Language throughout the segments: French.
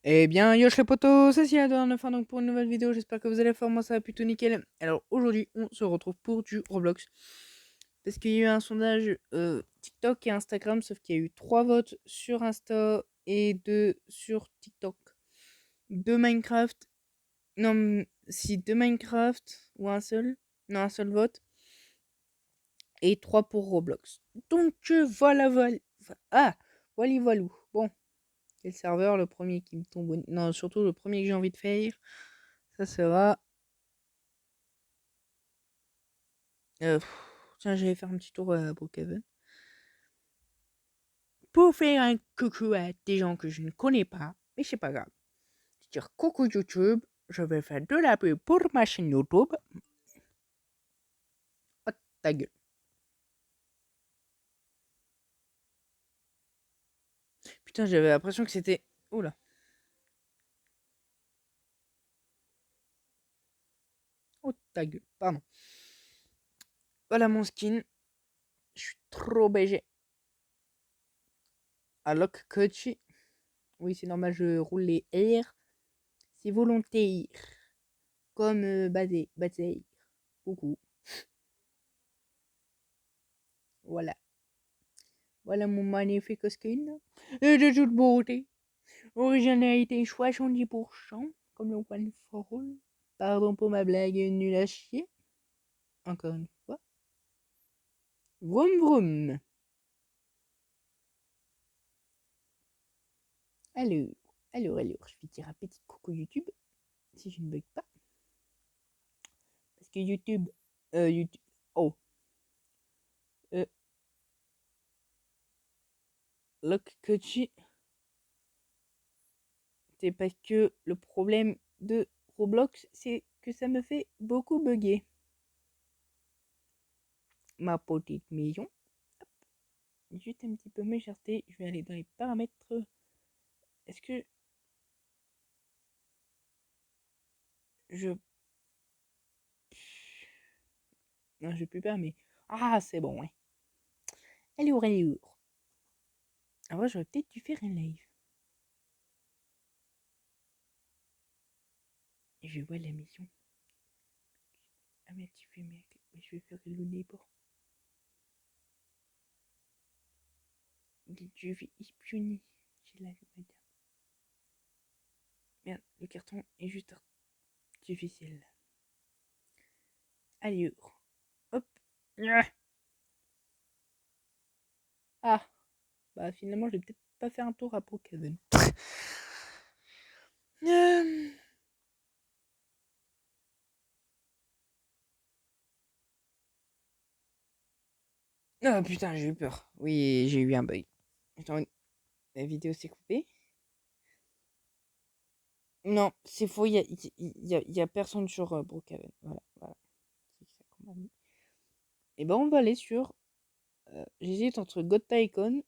Eh bien, yosh les potos, c'est Ciador, enfin donc pour une nouvelle vidéo, j'espère que vous allez fort, moi ça va plutôt nickel. Alors aujourd'hui, on se retrouve pour du Roblox. Parce qu'il y a eu un sondage TikTok et Instagram, sauf qu'il y a eu 3 votes sur Insta et 2 sur TikTok. De Minecraft, non, si 2 Minecraft ou un seul, non un seul vote, et 3 pour Roblox. Donc voilà, voilou. Bon, quel serveur, le premier qui me tombe, non surtout le premier que j'ai envie de faire. Ça sera. Tiens, j'allais faire un petit tour à Brookhaven. Pour faire un coucou à des gens que je ne connais pas, mais c'est pas grave. Je vais dire coucou YouTube, je vais faire de la pub pour ma chaîne YouTube. Oh, ta gueule. Putain, j'avais l'impression que c'était. Oula. Oh, ta gueule. Pardon. Voilà mon skin. Je suis trop BG. À Lock Coach. Oui, c'est normal, je roule les airs. C'est volontaire. Comme Bazé. Coucou. Voilà. Voilà mon magnifique skin. Et de toute beauté. Originalité 70%, comme le One for All. Pardon pour ma blague nulle à chier. Encore une fois. Vroom vroom. Alors, alors, je vais dire un petit coucou YouTube, si je ne bug pas. Parce que YouTube, oh, Lock Coachy, c'est parce que le problème de Roblox, c'est que ça me fait beaucoup bugger. Ma petite maison. Hop. Juste un petit peu m'écarter. Je vais aller dans les paramètres. Est-ce que je... Non, je peux pas, mais... Ah, c'est bon, ouais. Alors. En vrai, j'aurais peut-être dû faire un live. Et je vois la mission. Ah, mais tu fais, mais je vais faire le neighbor. Je vais espionner chez la madame. Merde, le carton est juste artificiel. Allez, hop. Ah, bah finalement, je vais peut-être pas faire un tour à Brookhaven. Oh putain, j'ai eu peur. Oui, j'ai eu un bug. Attends, la vidéo s'est coupée. Non, c'est faux, il y a personne sur Brookhaven. Voilà. Et ben on va aller sur... j'hésite entre God Tycoon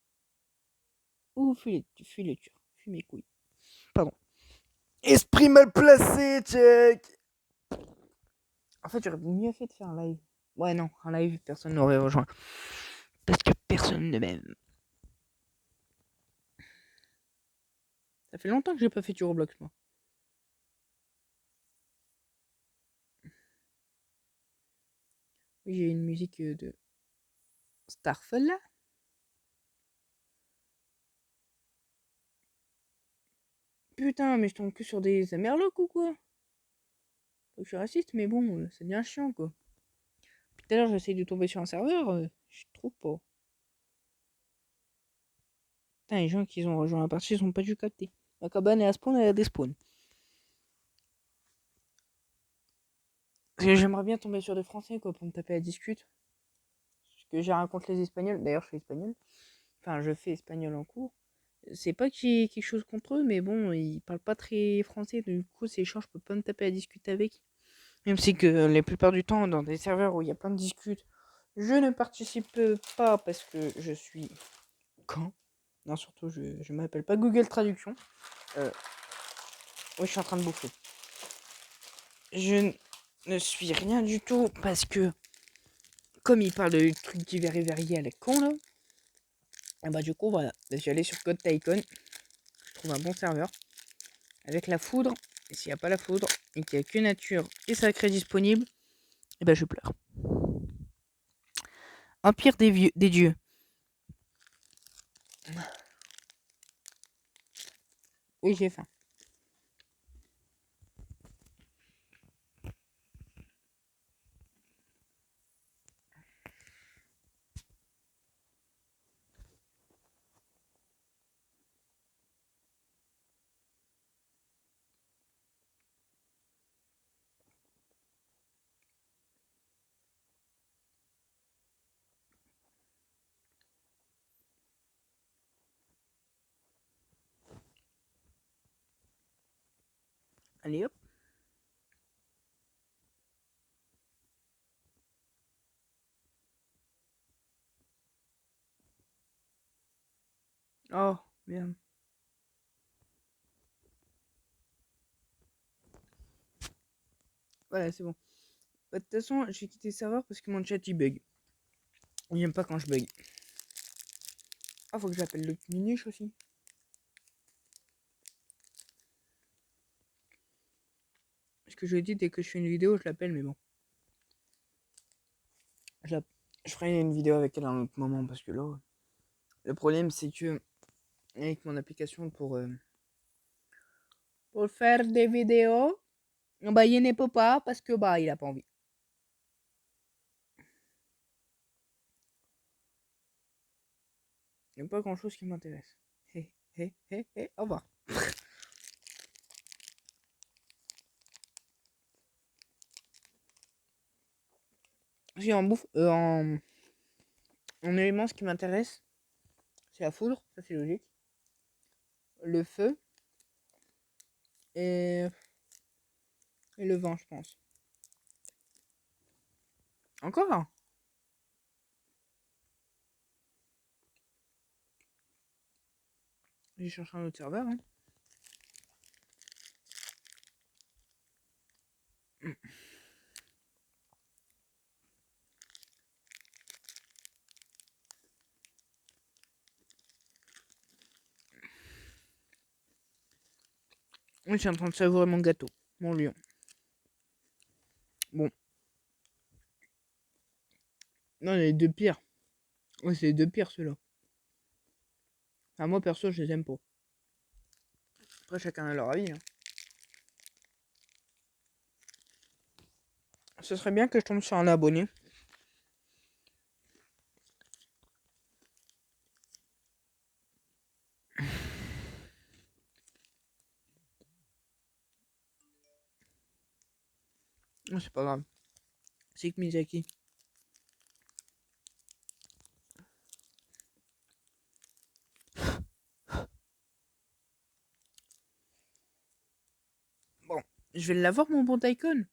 ou Fileture. Fuis mes couilles. Pardon. Esprit mal placé, check. En fait, j'aurais mieux fait de faire un live. Ouais, non, un live, personne n'aurait rejoint. Parce que personne ne m'aime. Ça fait longtemps que j'ai pas fait du Roblox, moi. Oui, j'ai une musique de Starfall. Putain, mais je tombe que sur des Amerlocs ou quoi? Faut que je suis raciste, mais bon, ça devient chiant, quoi. Puis tout à l'heure, j'essaye de tomber sur un serveur, je trouve pas. Putain, les gens qui ont rejoint la partie, ils ont pas dû capter. La cabane est à spawn, elle a des spawns. Parce que j'aimerais bien tomber sur des Français, quoi, pour me taper à discute. Parce que j'ai rien contre les Espagnols. D'ailleurs, je suis espagnol. Enfin, je fais espagnol en cours. C'est pas que j'ai quelque chose contre eux, mais bon, ils parlent pas très français. Du coup, c'est chiant, je peux pas me taper à discuter avec. Même si que la plupart du temps, dans des serveurs où il y a plein de discutes, je ne participe pas parce que je suis quand. Non, surtout, je m'appelle pas Google Traduction. Oui, je suis en train de bouffer. Je ne suis rien du tout parce que, comme il parle de trucs divers et variés à la con, là, et bah du coup, voilà. Je suis allé sur Code Tycoon. Je trouve un bon serveur. avec la foudre. Et s'il n'y a pas la foudre, et qu'il n'y a que nature et sacré disponible, eh ben je pleure. Empire des dieux. Oui, j'ai faim. Allez hop. Oh, merde. Voilà, c'est bon. Bah, de toute façon, je vais quitter le serveur parce que mon chat il bug. Il n'aime pas quand je bug. Ah, faut que j'appelle le Niche aussi. Parce que je lui ai dit, dès que je fais une vidéo, je l'appelle, mais bon. Je ferai une vidéo avec elle à un autre moment parce que là, le problème c'est que avec mon application pour faire des vidéos, bah il ne peut pas parce que bah il a pas envie. Il n'y a pas grand chose qui m'intéresse. Hé, hé, hé, hé, au revoir. Si en bouffe, en élément, ce qui m'intéresse, c'est la foudre, ça c'est logique. Le feu et le vent, je pense. Encore. J'ai cherché un autre serveur. Hein. Oui, je suis en train de savourer mon gâteau, mon lion. Bon. Non, les deux pires. Ouais, c'est les deux pires ceux-là. Enfin, moi perso, je les aime pas. Après, chacun a leur avis. Hein. Ce serait bien que je tombe sur un abonné. Oh, c'est pas grave. C'est que Miyazaki. Bon, je vais l'avoir mon bon Tycoon.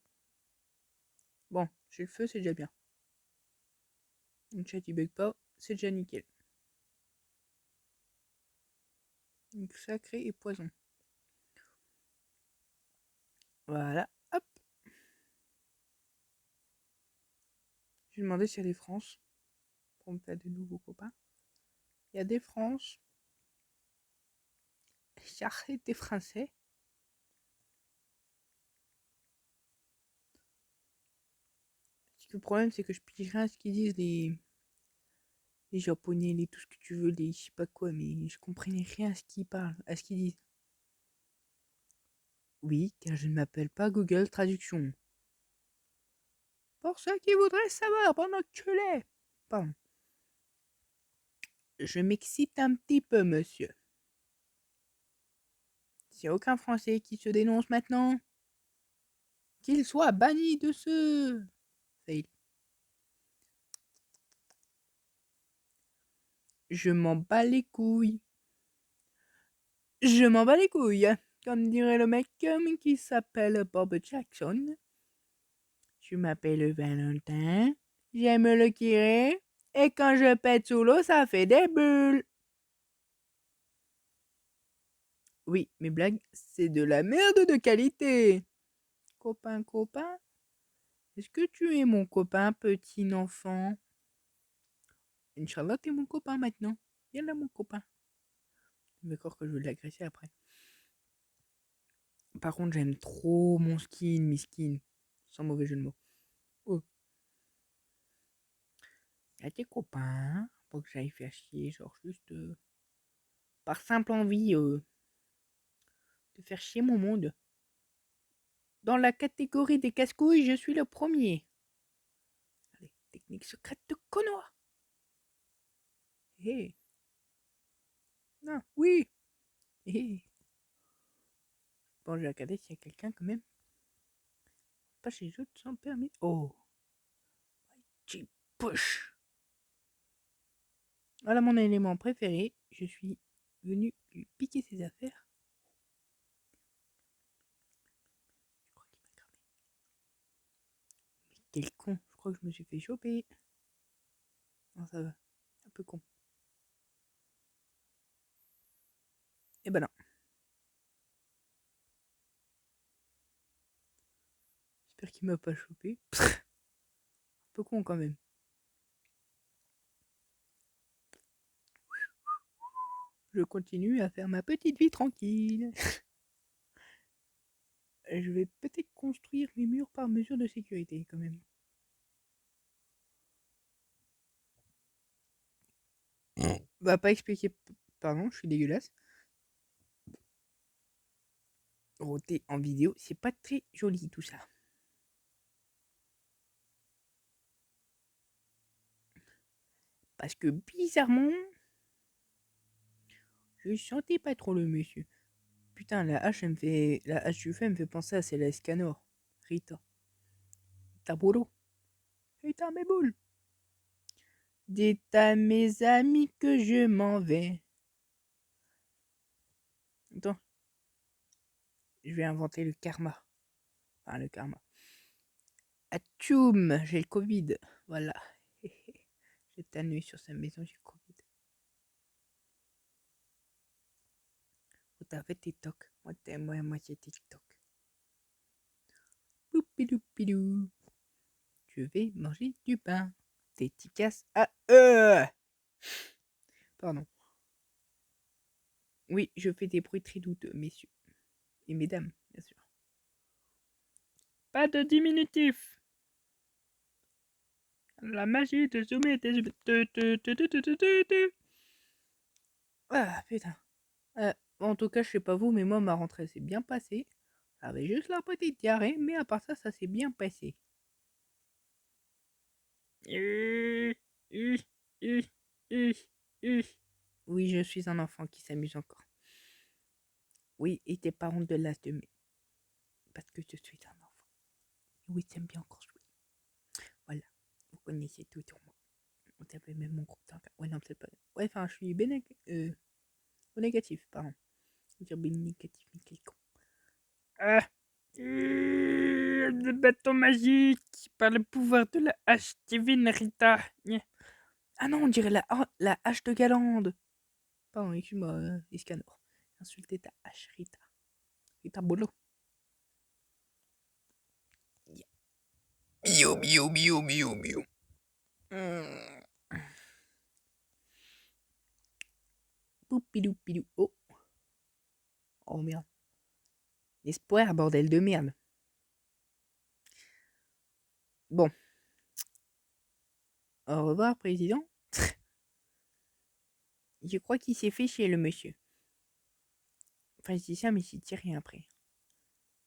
Bon, j'ai le feu, c'est déjà bien. Mon chat il bug pas, c'est déjà nickel. Donc sacré et poison. Voilà, hop. J'ai demandé s'il y a des France pour me faire de nouveaux copains. Il y a des France. J'arrête des Français. Parce que le problème, c'est que je pige rien à ce qu'ils disent, les Japonais, les tout ce que tu veux, les je sais pas quoi, mais je comprenais rien à ce qu'ils parlent, à ce qu'ils disent. Oui, car je ne m'appelle pas Google Traduction. Pour ceux qui voudraient savoir, pendant que tu l'es. Pardon. Je m'excite un petit peu, monsieur. S'il n'y a aucun Français qui se dénonce maintenant, qu'il soit banni de ce... Fail. Je m'en bats les couilles. Je m'en bats les couilles. Comme dirait le mec qui s'appelle Bob Jackson. Je m'appelle Valentin. J'aime le kiré. Et quand je pète sous l'eau, ça fait des bulles. Oui, mes blagues, c'est de la merde de qualité. Copain, copain, est-ce que tu es mon copain, petit enfant? Inch'Allah, t'es mon copain maintenant. Viens là, mon copain. Il me croire que je vais l'agresser après. Par contre, j'aime trop mon skin, mes skins. Sans mauvais jeu de mots. Oh. Y'a tes copains pour que j'aille faire chier, genre juste par simple envie de faire chier mon monde. Dans la catégorie des casse-couilles, je suis le premier. Allez, technique secrète de Konoha. Hé. Non, oui. Hé. Bon, je vais regarder s'il y a quelqu'un quand même. Pas chez les autres sans permis. Oh. Petit push. Voilà mon élément préféré. Je suis venu lui piquer ses affaires. Je crois qu'il m'a cramé. Mais quel con. Je crois que je me suis fait choper. Non, ça va. Un peu con. Eh ben non. J'espère qu'il m'a pas chopé. Un peu con quand même. Je continue à faire ma petite vie tranquille. Je vais peut-être construire mes murs par mesure de sécurité quand même. Va pas expliquer. Pardon, je suis dégueulasse. Roter en vidéo, c'est pas très joli tout ça. Parce que bizarrement, je sentais pas trop le monsieur. Putain, la hache, elle me fait. La hache du feu, elle me fait penser à celle d'Escanor. Rita. Taburo. Rita, mes boules. Dites à mes amis que je m'en vais. Attends. Je vais inventer le karma. Enfin, le karma. Atchoum, j'ai le Covid. Voilà. J'ai tanné sur sa maison, j'ai le Covid. Oh, t'as fait TikTok. Moi, c'est TikTok. Boupidou. Je vais manger du pain. Dédicace à eux. Pardon. Oui, je fais des bruits très douteux, messieurs. Et mesdames, bien sûr. Pas de diminutif. La magie de zoomer des... Ah, putain. En tout cas, je sais pas vous, mais moi, ma rentrée s'est bien passée. J'avais juste la petite diarrhée, mais à part ça, ça s'est bien passé. Oui, je suis un enfant qui s'amuse encore. Oui, et tes parents de l'âge de mai. Parce que je suis un enfant. Oui, j'aime bien encore jouer. Voilà. Vous connaissez tout sur moi. Vous savez même mon groupe d'enquête. Ouais, non, peut-être pas. Ouais, enfin, je suis négatif, pardon. Je veux dire négatif, mais quel con. Ah. Le bâton magique par le pouvoir de la hache divine Rita. Ah non, on dirait la hache de Galande. Pardon, excuse-moi, Iscanor. Insulter ta hache, Rita. Rita Bolo. Miou, miou, miou, miou, miou. Poupidou, pidou. Oh. Oh merde. Espoir, bordel de merde. Bon. Au revoir, président. Je crois qu'il s'est fait chier, le monsieur. Enfin, je dis ça, mais j'y dis rien après.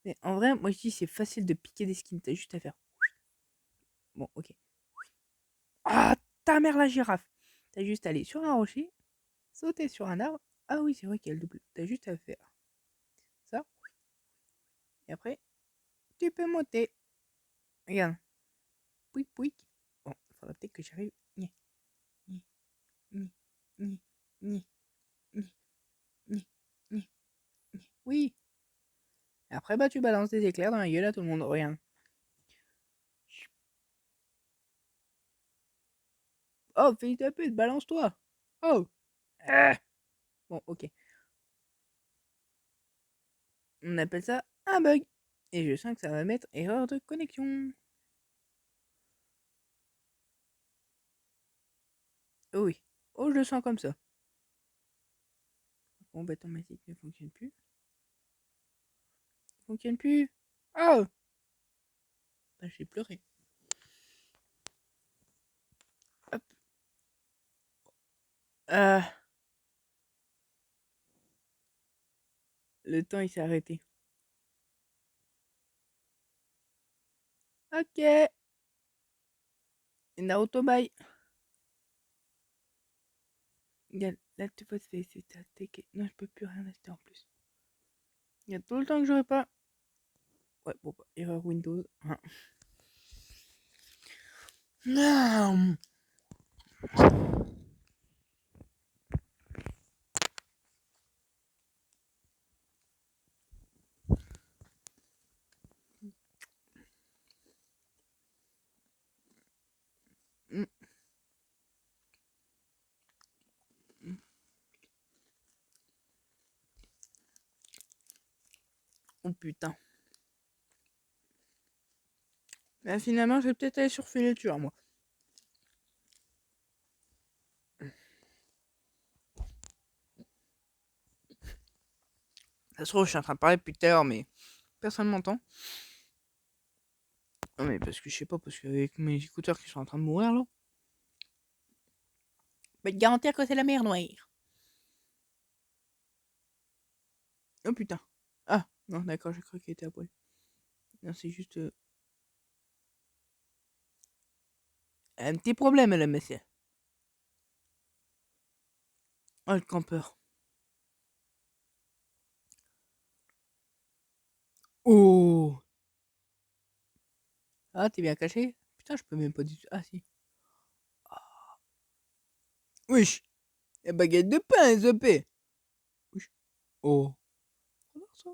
Mais en vrai, moi je dis c'est facile de piquer des skins. T'as juste à faire. Bon, ok. Ah, ta mère la girafe. T'as juste à aller sur un rocher, sauter sur un arbre. Ah oui, c'est vrai qu'il y a le double. T'as juste à faire ça. Et après, tu peux monter. Regarde. Pouic, pouic. Bon, il faudra peut-être que j'arrive. Ni, ni, ni, ni, ni, ni, ni, ni. Oui. Et après, bah, tu balances des éclairs dans la gueule à tout le monde. Regarde. Oh, fils de pute, balance-toi. Oh. Ah. Bon, ok. On appelle ça un bug. Et je sens que ça va mettre erreur de connexion. Oh oui. Oh, je le sens comme ça. Bon, bah ton magique ne fonctionne plus. fonctionne plus. Oh bah, j'ai pleuré. Hop. Le temps il s'est arrêté. Ok. Naruto bye. Là tu peux te faire c'est non je peux plus rien acheter en plus. Il y a tout le temps que j'aurais pas. Ouais bon bah, erreur Windows. Non. Oh putain. Bah, finalement, je vais peut-être aller sur Fileture, moi. Ça se trouve, je suis en train de parler depuis tout à l'heure, mais personne m'entend. Non, mais parce que je sais pas, parce qu'avec mes écouteurs qui sont en train de mourir, là. Je peux te garantir que c'est la mer noire. Oh putain. Ah, non, d'accord, j'ai cru qu'il était à poil. Non, c'est juste. Un petit problème, là, monsieur. Oh, le campeur. Oh. Ah, t'es bien caché? Putain, je peux même pas dire. Ah, si. Wesh. La baguette de pain, ZP. Wesh. Oh. Alors ça.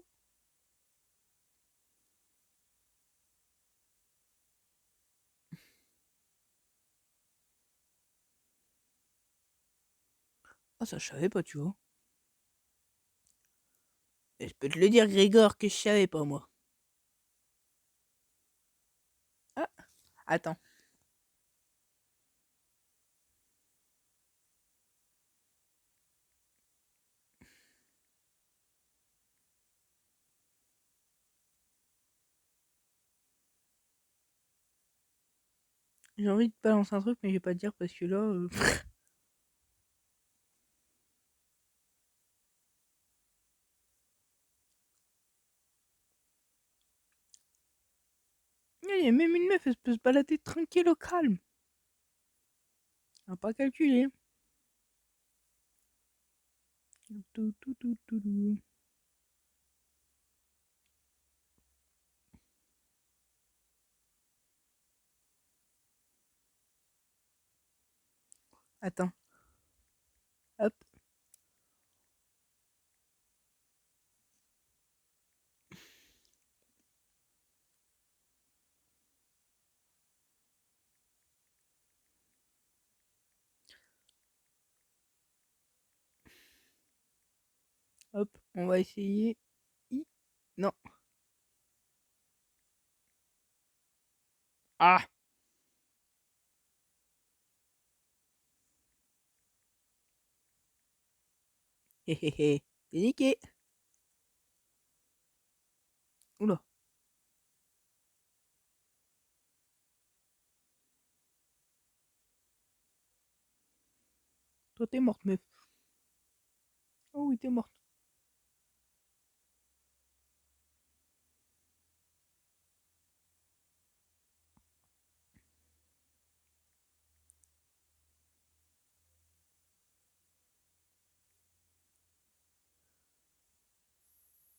Ah, ça, je savais pas, tu vois. Et je peux te le dire, Grégor, que je savais pas, moi. Ah, attends. J'ai envie de balancer un truc, mais je vais pas te dire parce que là. Il y a même une meuf, elle peut se balader tranquille au calme. On va pas calculer. Tout, tout, tout, tout, tout. Attends. Hop. Hop. On va essayer. Non. Ah. Hé hé hé. C'est niqué. Oula. Toi, t'es morte, meuf. Oh oui, t'es morte.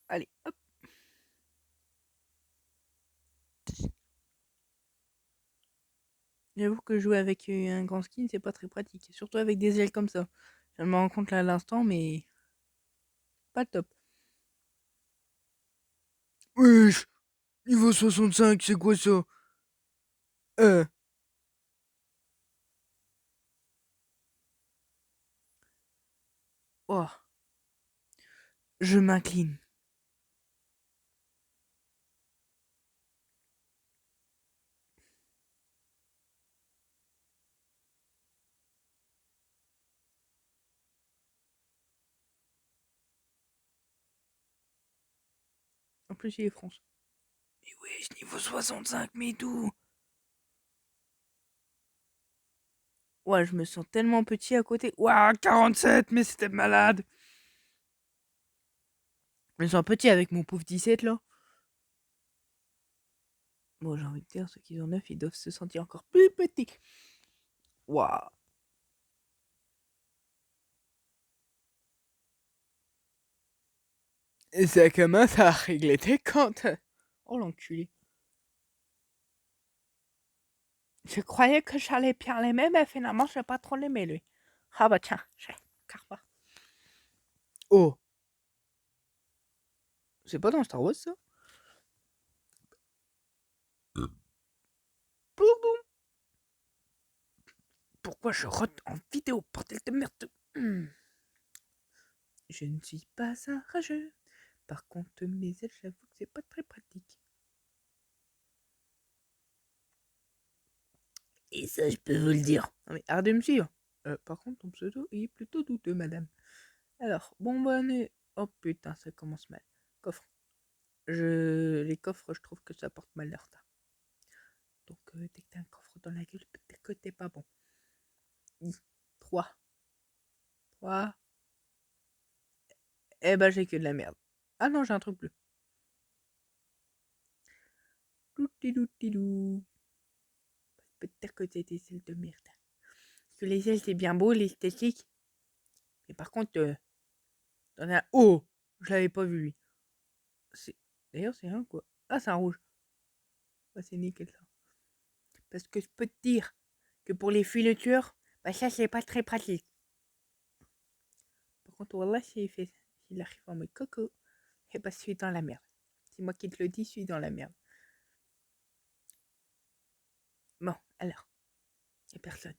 Allez, hop. J'avoue que jouer avec un grand skin, c'est pas très pratique. Surtout avec des ailes comme ça. Je me rends compte là à l'instant, mais pas top. Wesh. Niveau 65, c'est quoi ça? Euh. Oh. Je m'incline. En plus, il est France. Et oui, niveau 65, mais d'où? Ouais, je me sens tellement petit à côté. Ouah, 47, mais c'était malade. Je me sens petit avec mon pauvre 17 là. Bon, j'ai envie de dire, ceux qui ont 9, ils doivent se sentir encore plus petits. Waouh. Et ça commence à régler tes comptes. Oh l'enculé. Je croyais que j'allais bien l'aimer, mais finalement, je n'ai pas trop l'aimé, lui. Ah bah tiens, j'ai Carpa. Oh. C'est pas dans Star Wars, ça? Pardon. Pourquoi je rote en vidéo, bordel de merde? Je ne suis pas un rageux. Par contre, mes ailes, j'avoue que c'est pas très pratique. Et ça, je peux vous le dire. Non mais arrête de me suivre. Par contre, ton pseudo est plutôt douteux, madame. Alors, bonbonne. Oh putain, ça commence mal. Coffre. Les coffres, je trouve que ça porte malheur. Donc, dès que t'as un coffre dans la gueule, peut-être que t'es pas bon. 3. 3. Eh ben, j'ai que de la merde. Ah non, j'ai un truc bleu. Doutidou. Peut-être que t'es des ailes de merde. Parce que les ailes, c'est bien beau, l'esthétique. Mais par contre, t'en as. Oh, je l'avais pas vu, lui. D'ailleurs, c'est un quoi? Ah, c'est un rouge. Bah, c'est nickel ça. Parce que je peux te dire que pour les filetures, bah ça c'est pas très pratique. Par contre, voilà, s'il arrive en mode coco, et bah je suis dans la merde. C'est moi qui te le dis, je suis dans la merde. Bon, alors, y'a personne.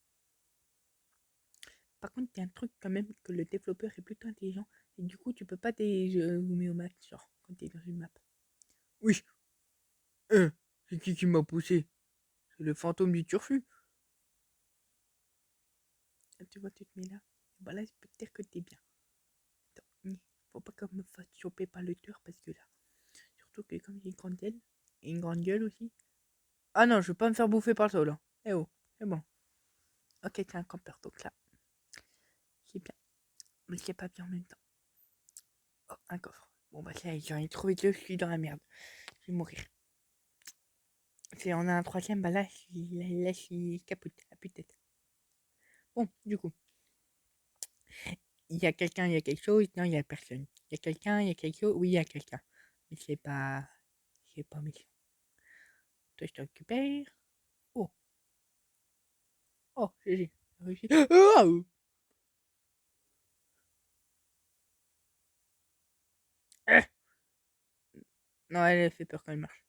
Par contre, il y a un truc quand même que le développeur est plutôt intelligent, et du coup, tu peux pas zoomer au max, genre, quand t'es dans une map. Oui, c'est qui m'a poussé? C'est le fantôme du turfu. Là, tu vois, tu te mets là. Bah là, je peux te dire que t'es bien. Attends, faut pas qu'on me fasse choper par le tueur parce que là, surtout que comme j'ai une grande gueule, et une grande gueule aussi. Ah non, je veux pas me faire bouffer par le sol. Hein. Eh oh, c'est bon. Ok, c'est un campeur, donc là, c'est bien. Mais c'est pas bien en même temps. Oh, un coffre. Bon bah ça, j'en ai trouvé deux, je suis dans la merde. Je vais mourir. Si on a un troisième, bah là, là, je suis capote, à plus de tête. Bon, du coup, il y a quelqu'un, il y a quelque chose, non, il y a personne. Il y a quelqu'un, il y a quelque chose, oui, il y a quelqu'un. Mais c'est pas méchant. Toi, je te récupère. Oh, oh, GG. Réussi. Oh eh non, elle fait peur quand elle marche.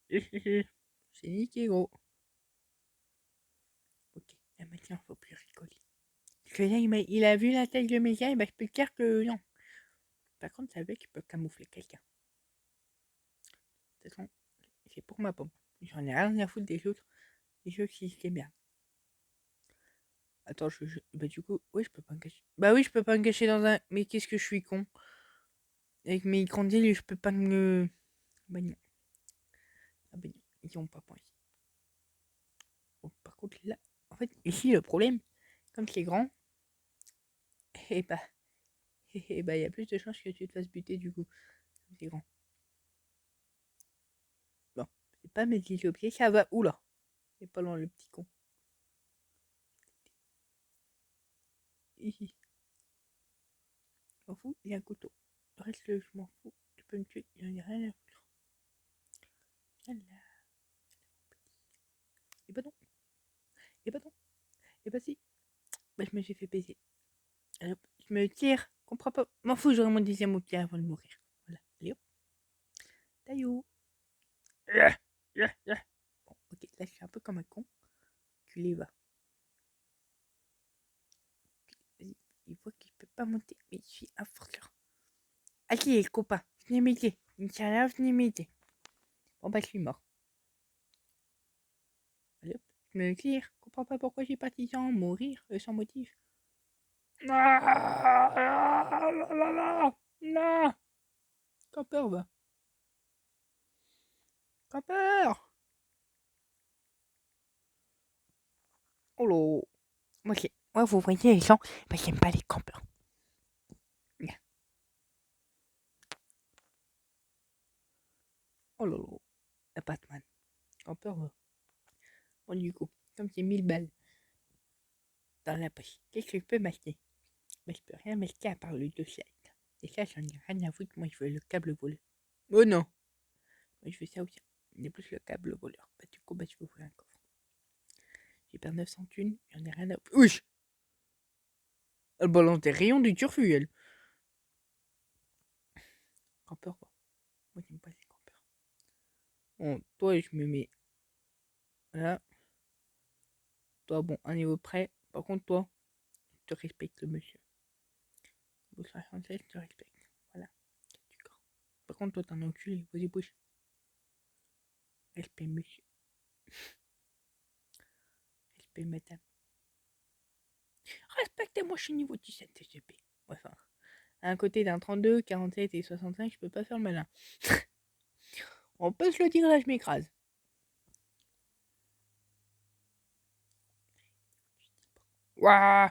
C'est niqué, gros. Ok, ah, maintenant, faut plus rigoler. Parce que là, il a vu la taille de mes gars, bah, je peux te dire que non. Par contre, ça veut qu'il peut camoufler quelqu'un. De toute façon, c'est pour ma pomme. J'en ai rien à foutre des autres. Les autres, c'est bien. Attends, bah, du coup, oui, je peux pas me cacher. Bah oui, je peux pas me cacher dans un. Mais qu'est-ce que je suis con. Avec mes grandes îles, je peux pas me. Bah non. Ah bah non, ils ont pas point ici. Bon, par contre, là, en fait, ici, le problème, comme c'est grand, et bah, et bah, il y a plus de chances que tu te fasses buter du coup. Comme c'est grand. Bon, c'est pas mes petits objets, ça va. Oula, c'est pas loin le petit con. Ici, je m'en fous, il y a un couteau. Le reste, je m'en fous. Tu peux me tuer, il n'y a rien à foutre. Viens là. Et bah non, et bah non, et bah si. Bah, je me suis fait baiser. Alors, je me tire, comprends pas. M'en fous, j'aurai mon deuxième objet avant de mourir. Voilà, allez hop. Taillou. Bon, ok, là je suis un peu comme un con. Tu les vas. Vas-y, il voit qu'il peut pas monter, mais je suis un forceur. Allez, les copains, venez m'aider. Inch'Allah, venez m'aider. Bon, bah, je suis mort. Allez hop, je me tire. Comprends pas pourquoi j'ai parti sans mourir, sans motif. Non, non, Camper, va. Camper. Oh là. Moi, vous voyez les gens, bah, j'aime pas les campeurs. Bien. Oh là là. La Batman. Camper, va. Bon, du coup, comme j'ai 1000 balles dans la poche, qu'est-ce que je peux m'acheter? Mais je peux rien m'acheter à part le 2-7. Et ça, j'en ai rien à foutre. Moi, je veux le câble voleur. Oh non. Moi, je veux ça aussi. Mais plus le câble voleur. Bah, du coup, bah, je vais ouvrir un coffre. J'ai perdu 900 thunes. J'en ai rien à foutre. Oui. Elle balance des rayons du turfu, elle. Campeur, quoi. Moi, j'aime pas les campeurs. Bon, toi, je me mets là. Toi, bon, un niveau près. Par contre, toi, je te respecte, monsieur. Vous serez français, je te respecte. Voilà. D'accord. Par contre, toi, t'es un enculé. Vas-y, bouge. Respect, monsieur. Respect, madame. Respectez-moi, je suis niveau 17 TGP. Enfin, à un côté d'un 32, 47 et 65, je peux pas faire le malin. On peut se le dire, là, je m'écrase. Waouh.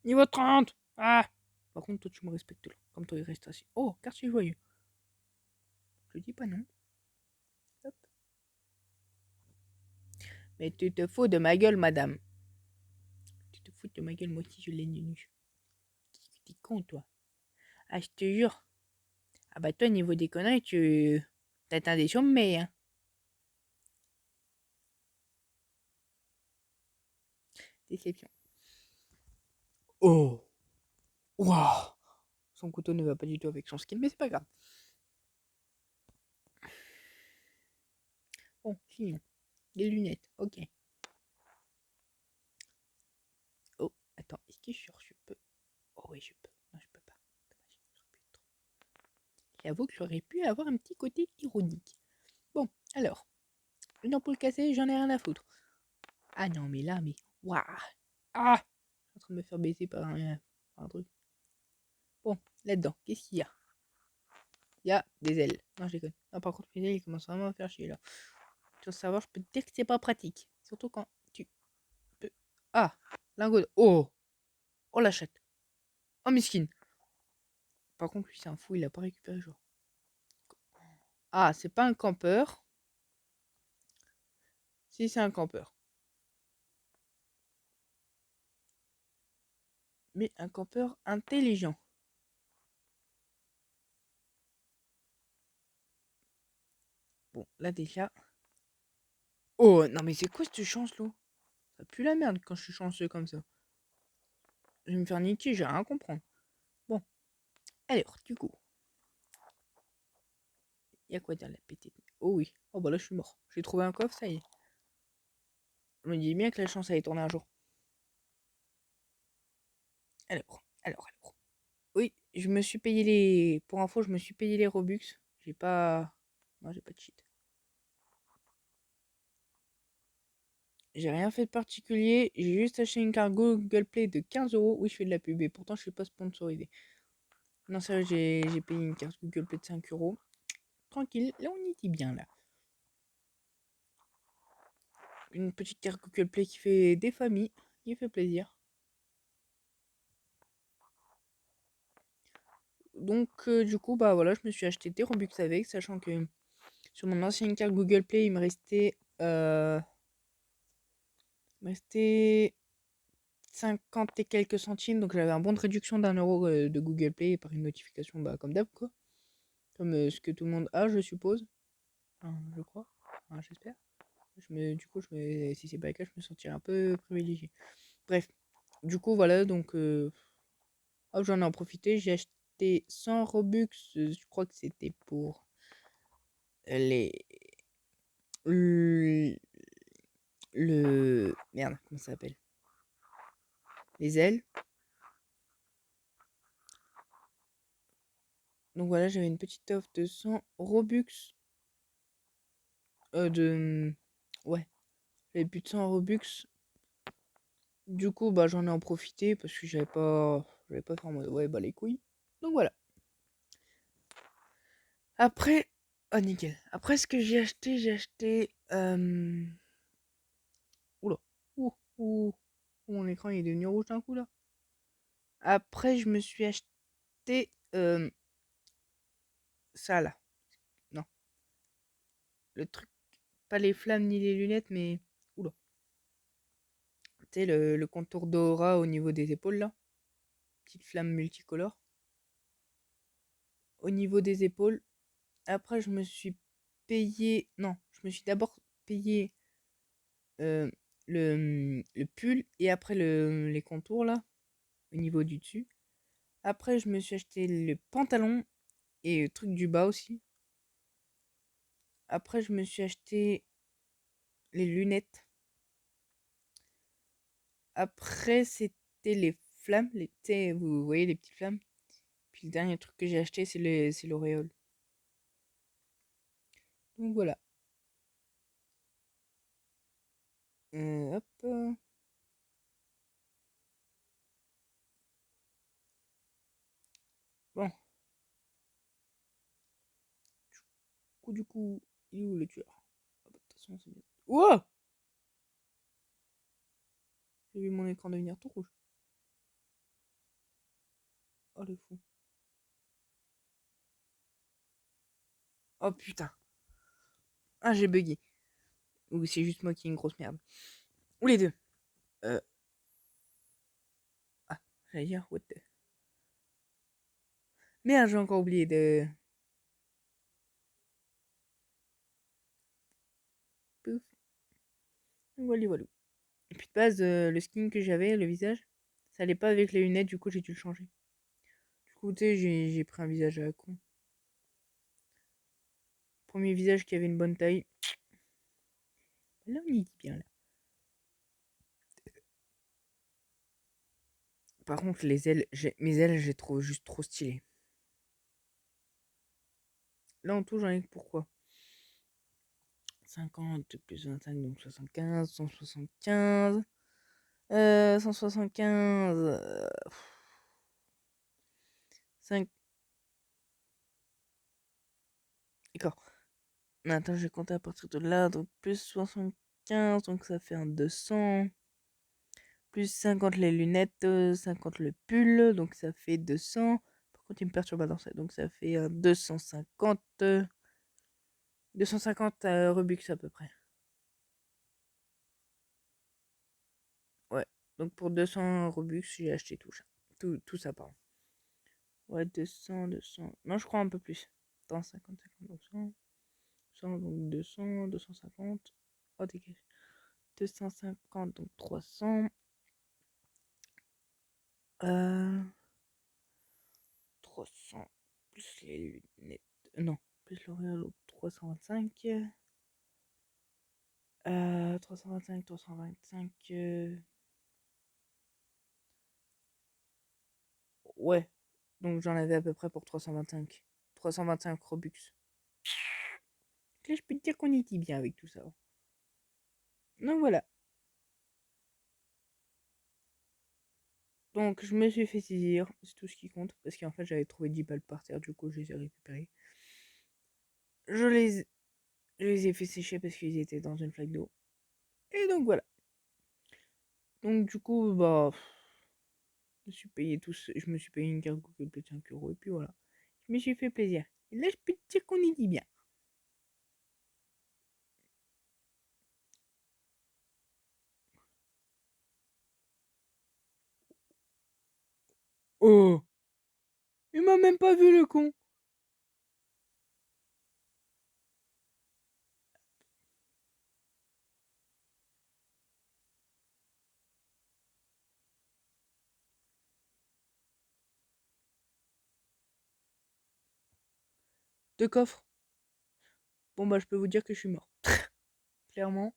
Niveau 30. Ah. Par contre, toi, tu me respectes là. Comme toi, il reste assis. Oh, quartier joyeux. Je dis pas non. Hop. Mais tu te fous de ma gueule, madame. Tu te fous de ma gueule, moi aussi, je l'ai nu. T'es con, toi. Ah, je te jure. Ah bah, toi, niveau des conneries, tu t'atteins des sommets, hein. Déception. Oh. Waouh. Son couteau ne va pas du tout avec son skin, mais c'est pas grave. Bon, sinon. Des lunettes, ok. Oh, attends, est-ce que je peux? Oh oui, je peux. Non, je peux pas. Dommage, j'avoue que j'aurais pu avoir un petit côté ironique. Bon, alors. Une ampoule cassée, j'en ai rien à foutre. Ah non, mais là, mais. Waouh. Ah. Je suis en train de me faire baiser par un truc. Bon, là-dedans, qu'est-ce qu'il y a? Il y a des ailes. Non, je déconne. Non, par contre, mes ailes, ils commencent vraiment à me faire chier là. Tu veux savoir, je peux te dire que c'est pas pratique. Surtout quand tu peux. Ah, lingot. Oh. Oh la chatte. Oh miskin. Par contre, lui, c'est un fou, il a pas récupéré, genre. Ah, c'est pas un campeur. Si, c'est un campeur. Mais un campeur intelligent. Bon, là déjà. Oh, non, mais c'est quoi cette chance, là? Ça pue la merde quand je suis chanceux comme ça. Je vais me faire niquer, j'ai rien à comprendre. Bon, alors, du coup. Il y a quoi dire la petite? Oh oui. Oh bah là, je suis mort. J'ai trouvé un coffre, ça y est. Je me dis bien que la chance allait tourner un jour. Alors. Oui, je me suis payé les. Pour info, je me suis payé les Robux. J'ai pas. Non, j'ai pas de cheat. J'ai rien fait de particulier. J'ai juste acheté une carte Google Play de 15 €. Oui, je fais de la pub et pourtant, je suis pas sponsorisé. Non, sérieux, j'ai payé une carte Google Play de 5 €. Tranquille, là, on y était bien, là. Une petite carte Google Play qui fait des familles, qui fait plaisir. Donc, du coup, bah voilà, je me suis acheté des Robux avec, sachant que sur mon ancienne carte Google Play, il me restait 50 et quelques centimes, donc j'avais un bon de réduction d'1 € de Google Play par une notification, bah, comme d'hab, quoi. Comme ce que tout le monde a, je suppose. Enfin, je crois. Enfin, j'espère. Du coup, si c'est pas le cas, je me sentirais un peu privilégié. Bref, du coup, voilà, donc j'en ai en profité. J'ai acheté 100 Robux, je crois que c'était pour les. Le. Merde, comment ça s'appelle? Les ailes. Donc voilà, j'avais une petite offre de 100 Robux. Ouais, j'avais plus de 100 Robux. Du coup, bah j'en ai en profité parce que j'avais pas fait en mode ouais, bah les couilles. Donc voilà. Après, oh nickel. Après ce que j'ai acheté. Oula. Ouh, ouh. Mon écran il est devenu rouge d'un coup là. Après, je me suis acheté ça là. Non, le truc, pas les flammes ni les lunettes, mais oula. Tu sais, le contour d'aura au niveau des épaules là. Petite flamme multicolore. Au niveau des épaules. Après, je me suis payé. Non, je me suis d'abord payé euh, le pull et après les contours là, au niveau du dessus. Après, je me suis acheté le pantalon et le truc du bas aussi. Après, je me suis acheté les lunettes. Après, c'était les flammes. Tu sais, vous voyez les petites flammes. Puis le dernier truc que j'ai acheté, c'est l'auréole. Donc voilà. Hop. Bon. Du coup, il est où le tueur? Ah bah, de toute façon, c'est bien. Ouah! J'ai vu mon écran devenir tout rouge. Oh le fou. Oh putain. Ah, j'ai bugué. Ou c'est juste moi qui ai une grosse merde. Ou les deux. Euh. Ah, j'allais dire, what the... Merde, j'ai encore oublié de... Pouf. Voilà, voilà. Et puis de base, le skin que j'avais, le visage, ça allait pas avec les lunettes, du coup j'ai dû le changer. Du coup, tu sais, j'ai pris un visage à la con. Premier visage qui avait une bonne taille. Là, on y dit bien, là. Par contre, les ailes, mes ailes, j'ai trouvé juste trop stylé. Là, en tout, j'en ai pourquoi 50 plus 25, donc 75, 175. 175. 5. D'accord. Attends, je vais compter à partir de là. Donc, plus 75, donc ça fait un 200. Plus 50 les lunettes, 50 le pull, donc ça fait 200. Par contre, il me perturbe dans ça, donc ça fait 250. 250 Robux à peu près. Ouais. Donc pour 200 Robux, j'ai acheté tout ça. Tout ça, pardon. Ouais, 200, 200. Non, je crois un peu plus. Attends, 50, 50, 200. 100, donc 200, 250. Oh, dégage. 250, donc 300. Euh, 300 plus les lunettes. Non, plus l'Oréal, donc 325. 325, 325. Ouais. Donc j'en avais à peu près pour 325. 325 Robux. Là, je peux te dire qu'on y était bien avec tout ça. Donc voilà. Donc je me suis fait saisir. C'est tout ce qui compte. Parce qu'en fait, j'avais trouvé 10 balles par terre. Du coup, je les ai récupérées. Je les, je les ai fait sécher parce qu'ils étaient dans une flaque d'eau. Et donc voilà. Donc du coup, bah. Je me suis payé une carte Google Play de 5 € et puis voilà. Je me suis fait plaisir. Et là, je peux te dire qu'on y dit bien. Oh, il m'a même pas vu le con. Deux coffres. Bon bah je peux vous dire que je suis mort. Clairement.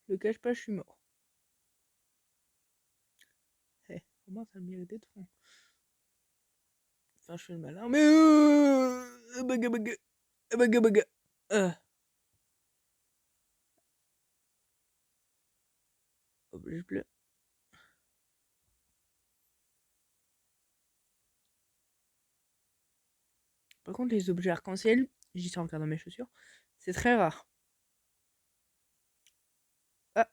Le cache pas, je suis mort. Eh, au moins ça le méritait de fond. Enfin, je fais le malin, mais baga baga. Baga baga. Euh. Hop, je pleure. Par contre, les objets arc-en-ciel, j'y dis ça en regardant mes chaussures, c'est très rare. Ah.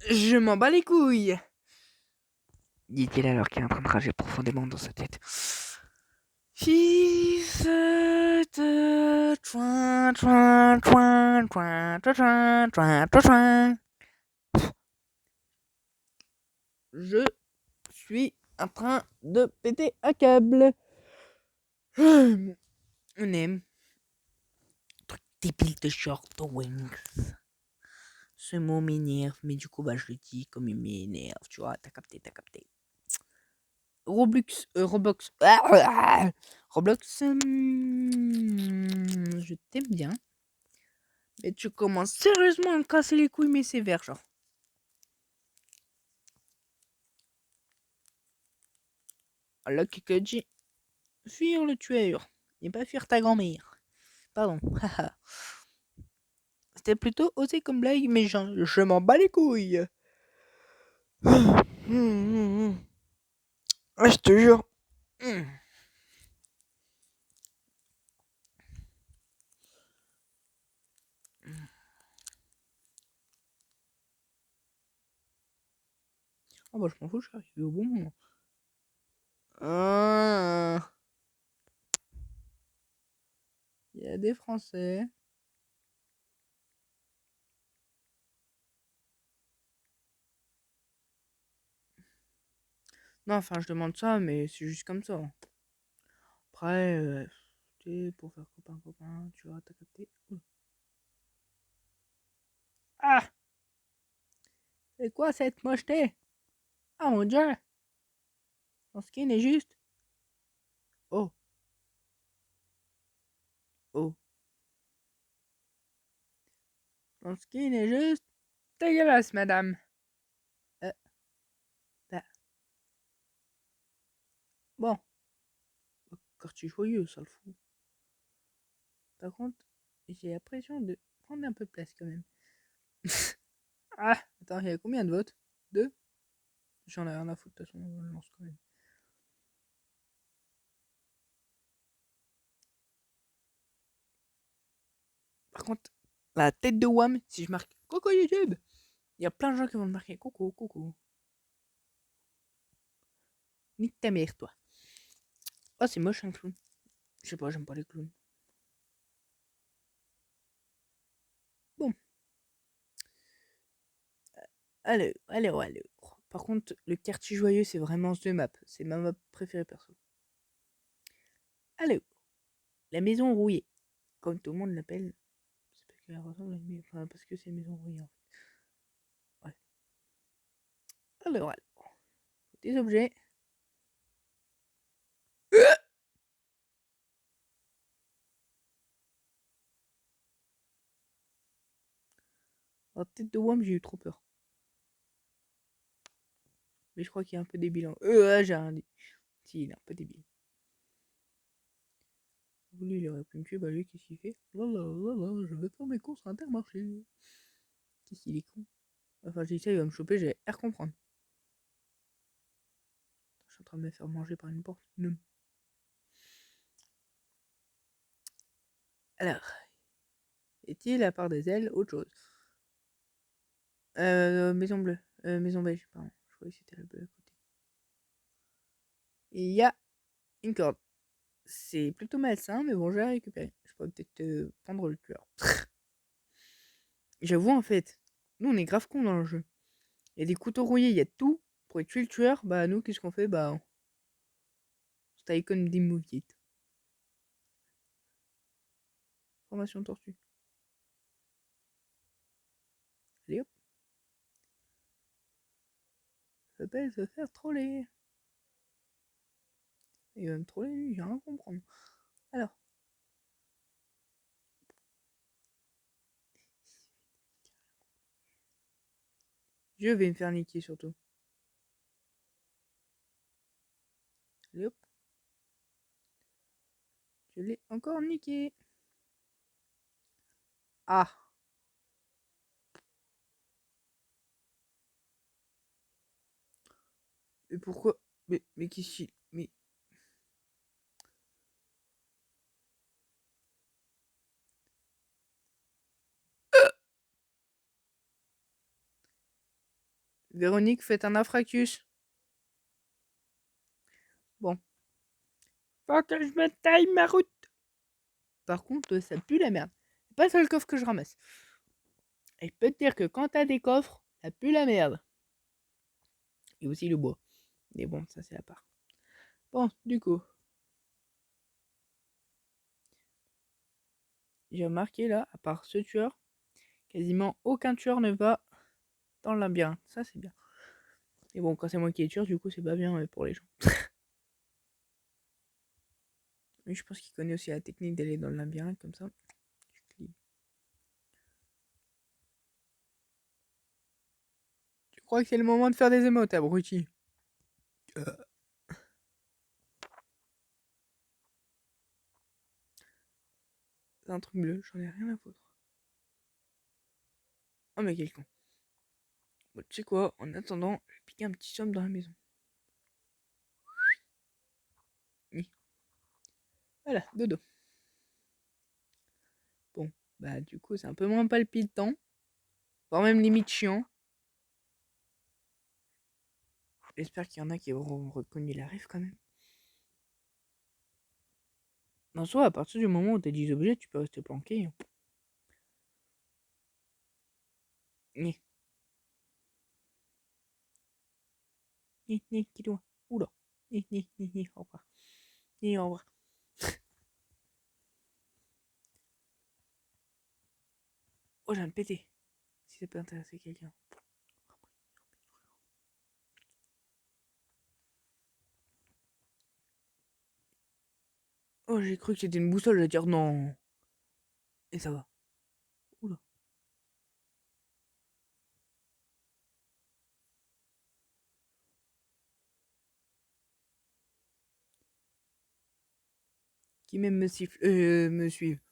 Je m'en bats les couilles, dit-il alors qu'il est en train de rager profondément dans sa tête. Fils de chouin chouin chouin chouin chouin chouin chouin chouin. Je suis en train de péter un câble. On aime. Truc débile de short wings. Ce mot m'énerve, mais du coup, bah, je le dis comme il m'énerve, tu vois, t'as capté. Roblox, Roblox, Roblox, je t'aime bien, mais tu commences sérieusement à me casser les couilles, mais sévère, genre. Alors que dit, fuir le tueur, et pas fuir ta grand-mère. Pardon, c'était plutôt osé comme blague, mais je m'en bats les couilles. Ah, je te jure. Oh bah je m'en fous, je suis arrivé au bon moment. Ah. Il y a des Français. Non, enfin, je demande ça, mais c'est juste comme ça. Après, pour faire copain, tu vois, t'as capté. Ah! C'est quoi cette mocheté? Ah mon dieu! Ton skin est juste. Oh, oh. Ton skin est juste dégueulasse, madame. Bah. Bon, quartier joyeux, ça le fout. Par contre, j'ai l'impression de prendre un peu de place quand même. Ah, attends, il y a combien de votes? Deux? J'en ai rien à foutre, de toute façon, on lance quand même. Par contre, la tête de Wham, si je marque Coucou YouTube, il y a plein de gens qui vont me marquer Coucou. Nique ta mère, toi. Oh, c'est moche un clown. Je sais pas, j'aime pas les clowns. Bon. Alors. Par contre, le quartier joyeux, c'est vraiment ce map. C'est ma map préférée perso. Alors, la maison rouillée. Comme tout le monde l'appelle. C'est parce qu'elle ressemble à une maison. Enfin, parce que c'est une maison rouillée en fait. Ouais. Alors. Des objets. La tête de Wham, j'ai eu trop peur. Mais je crois qu'il est un peu débile. J'ai rien dit. Si, il est un peu débile. Lui, il aurait pu me tuer. Bah, lui, qu'est-ce qu'il fait? Je vais faire mes courses à Intermarché. Qu'est-ce qu'il est con? Enfin, j'ai dit ça, il va me choper, j'ai à comprendre. Je suis en train de me faire manger par une porte. Non. Alors, est-il à part des ailes autre chose? Maison bleue. Maison beige, pardon. Je croyais que c'était le bleu à côté. Il y a une corde. C'est plutôt malsain, mais bon, je vais la récupérer. Je peux peut-être prendre le tueur. J'avoue, en fait, nous, on est grave cons dans le jeu. Il y a des couteaux rouillés, il y a tout. Pour tuer le tueur, bah, nous, qu'est-ce qu'on fait? Bah, c'est icône des movies. Formation tortue. Allez hop. Ça s'appelle se faire troller. Il va me troller lui, j'ai rien à comprendre. Alors. Je vais me faire niquer surtout. Allez hop. Je l'ai encore niqué. Ah. Et pourquoi Mais qu'est-ce qu'il... Mais... Véronique, faites un infractus. Bon. Faut que je me taille ma route. Par contre, ça pue la merde. C'est pas le seul coffre que je ramasse. Et je peux te dire que quand t'as des coffres, ça pue la merde. Et aussi le bois. Mais bon, ça c'est à part. Bon, du coup. J'ai remarqué là, à part ce tueur, quasiment aucun tueur ne va dans le labyrinthe. Ça c'est bien. Et bon, quand c'est moi qui est tueur, du coup, c'est pas bien pour les gens. Mais je pense qu'il connaît aussi la technique d'aller dans le labyrinthe comme ça. Tu crois que c'est le moment de faire des émotes, abruti? C'est un truc bleu, j'en ai rien à foutre. Oh mais quel con. Bon, tu sais quoi, en attendant, je vais piquer un petit somme dans la maison. Voilà, dodo. Bon, bah du coup, c'est un peu moins palpitant, voire même limite chiant. J'espère qu'il y en a qui auront reconnu la rêve quand même. En soi, à partir du moment où t'as 10 objets, tu peux rester planqué. Ni, qui doit. Oula. Au revoir. Au revoir. Oh, j'ai un pété. Si ça peut intéresser quelqu'un. Oh, j'ai cru que c'était une boussole, je vais dire non. Et ça va. Oula. Qui même me siffle, me suivent.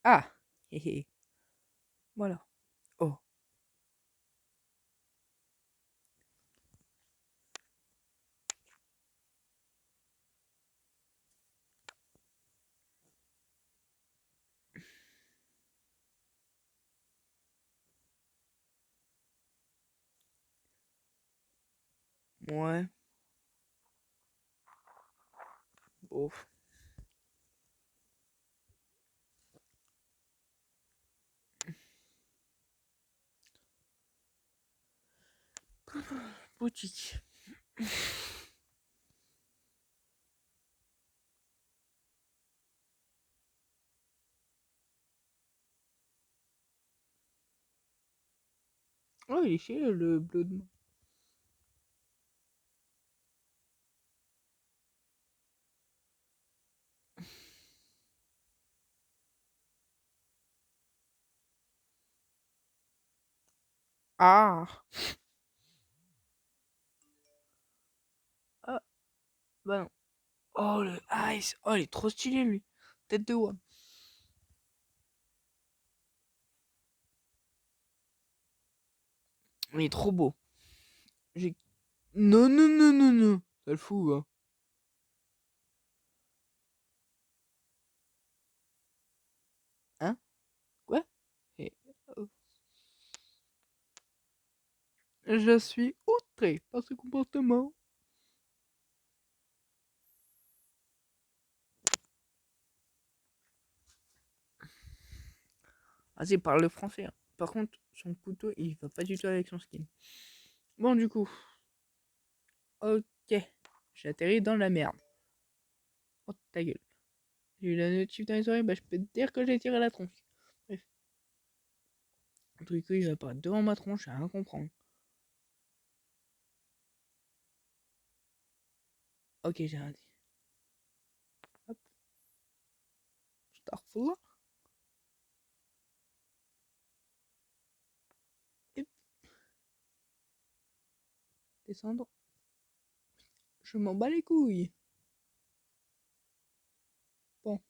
Ah. Hé. Voilà. Oh. Ouais. Ouf. Boutique. Oh, il est chez le Blood. Ah. Ah. Bah non. Oh, le Ice. Oh, il est trop stylé, lui. Tête de oie. Il est trop beau. J'ai... Non, non, non, non, non. Ça le fout, hein. Hein? Quoi? Et... oh. Je suis outré par ce comportement. Ah, c'est parle le français, hein. Par contre, son couteau, il va pas du tout avec son skin. Bon, du coup. Ok. J'ai atterri dans la merde. Oh, ta gueule. J'ai eu la notif dans les oreilles, bah je peux te dire que j'ai tiré la tronche. Bref. Le truc, il va apparaître devant ma tronche, j'ai rien comprendre. Ok, j'ai rien dit. Hop. Starfall. Et descendre. Je m'en bats les couilles. Bon.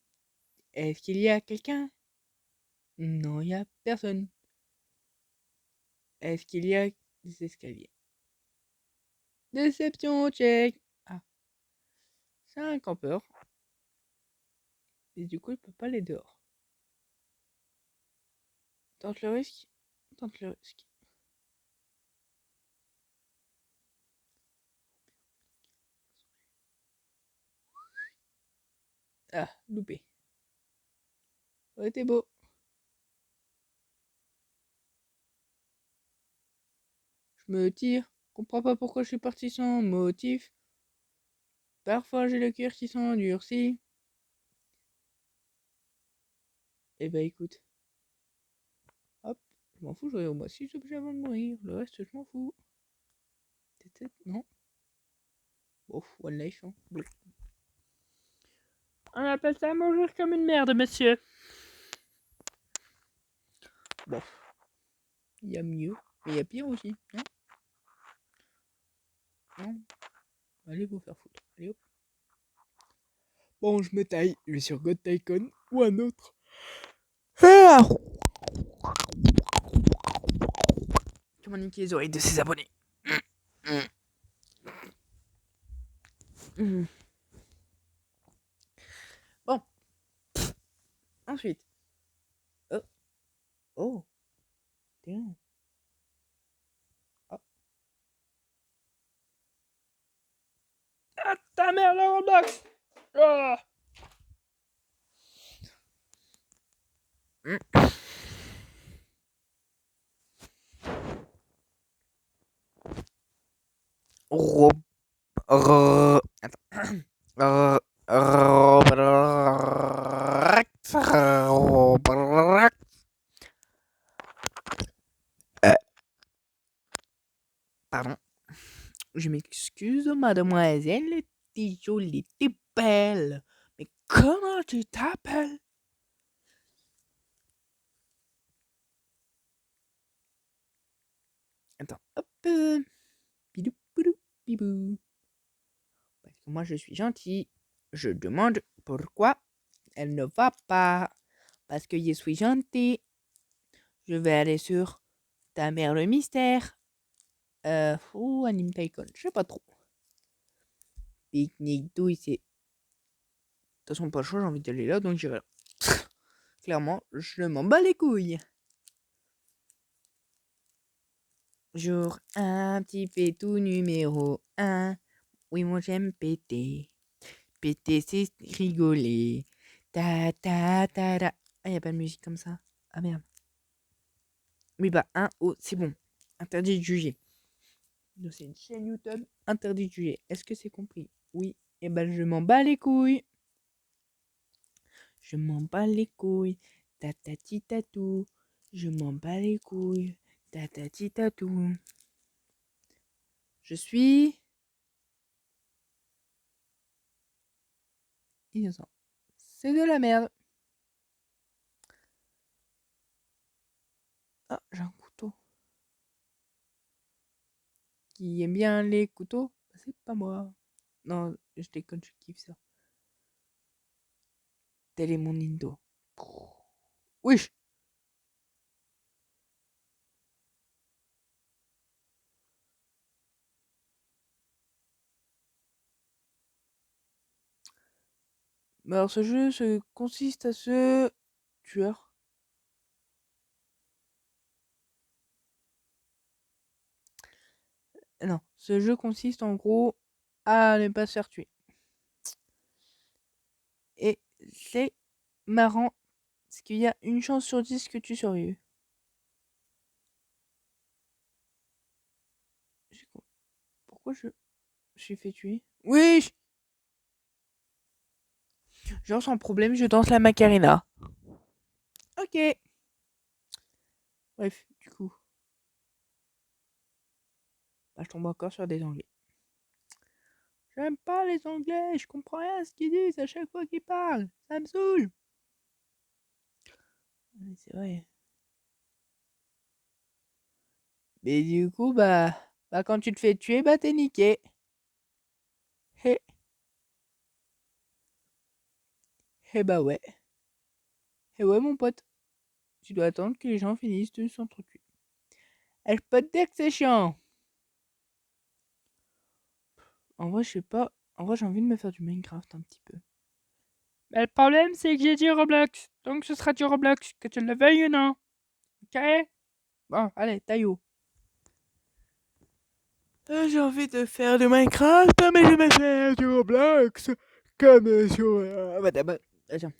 Est-ce qu'il y a quelqu'un? Non, il y a personne. Est-ce qu'il y a des escaliers? Déception, check. Ah, c'est un campeur. Et du coup, il peut pas aller dehors. Tente le risque. Tente le risque. Ah, loupé. Ouais, t'es beau. Je me tire. Comprends pas pourquoi je suis parti sans motif. Parfois j'ai le cœur qui s'endurcit. Eh ben écoute. Hop. Je m'en fous, j'aurai au moins 6 objets avant de mourir. Le reste, je m'en fous. Non. Bon, one life, hein. On appelle ça mourir comme une merde, monsieur. Bon. Il y a mieux. Mais il y a pire aussi. Non. Non. Allez vous faire foutre. Allez hop. Bon, je me taille. Je vais sur God Tycoon ou un autre. Ah, comment niquer les oreilles de ses abonnés. Bon. Ensuite. Oh. Oh. Tiens. Oh. Ah ta mère, la Roblox. Ah. Pardon. Je m'excuse, mademoiselle. T'es jolie, t'es belle. Mais comment tu t'appelles? Attends, hop. Bidou, boudou, bibou. Parce que moi, je suis gentil. Je demande pourquoi elle ne va pas. Parce que je suis gentil. Je vais aller sur ta mère le mystère. Ou Anime Tycoon, je sais pas trop. Pique-nique douille, c'est. De toute façon, pas le choix, j'ai envie d'aller là, donc j'irai là. Clairement, je m'en bats les couilles. Jour un petit pétou numéro 1. Oui, moi j'aime péter. Péter, c'est rigoler. Ta ta ta ta. Ah, y'a pas de musique comme ça. Ah merde. Oui, bah, c'est bon. Interdit de juger. Donc, c'est une chaîne YouTube. Interdit de juger. Est-ce que c'est compris? Oui. Et ben, je m'en bats les couilles. Je m'en bats les couilles. Tatati tatou. Je m'en bats les couilles. Tatati tatou. Je suis innocent. C'est de la merde. Ah, j'ai un couteau. Qui aime bien les couteaux? Bah, c'est pas moi. Non, je déconne, je kiffe ça. Tel est mon Indo. Wesh. Mais alors, ce jeu consiste à se tueur. Non, ce jeu consiste en gros à ne pas se faire tuer. Et c'est marrant, parce qu'il y a une chance sur 10 que tu survives. Pourquoi je suis fait tuer? Oui! Genre sans problème, je danse la Macarena. Ok. Bref, du coup. Bah, je tombe encore sur des Anglais. J'aime pas les Anglais, je comprends rien à ce qu'ils disent à chaque fois qu'ils parlent. Ça me saoule. Mais c'est vrai. Mais du coup, bah quand tu te fais tuer, bah t'es niqué. Hé, hé bah ouais. Hé ouais mon pote. Tu dois attendre que les gens finissent de s'entretuer. Et je peux te dire que c'est chiant. En vrai, je sais pas. En vrai, j'ai envie de me faire du Minecraft un petit peu. Mais le problème, c'est que j'ai dit Roblox. Donc ce sera du Roblox, que tu le veuilles ou non. Ok? Bon, allez, taillot. J'ai envie de faire du Minecraft, mais je vais faire du Roblox. Comme sur madame. Tiens.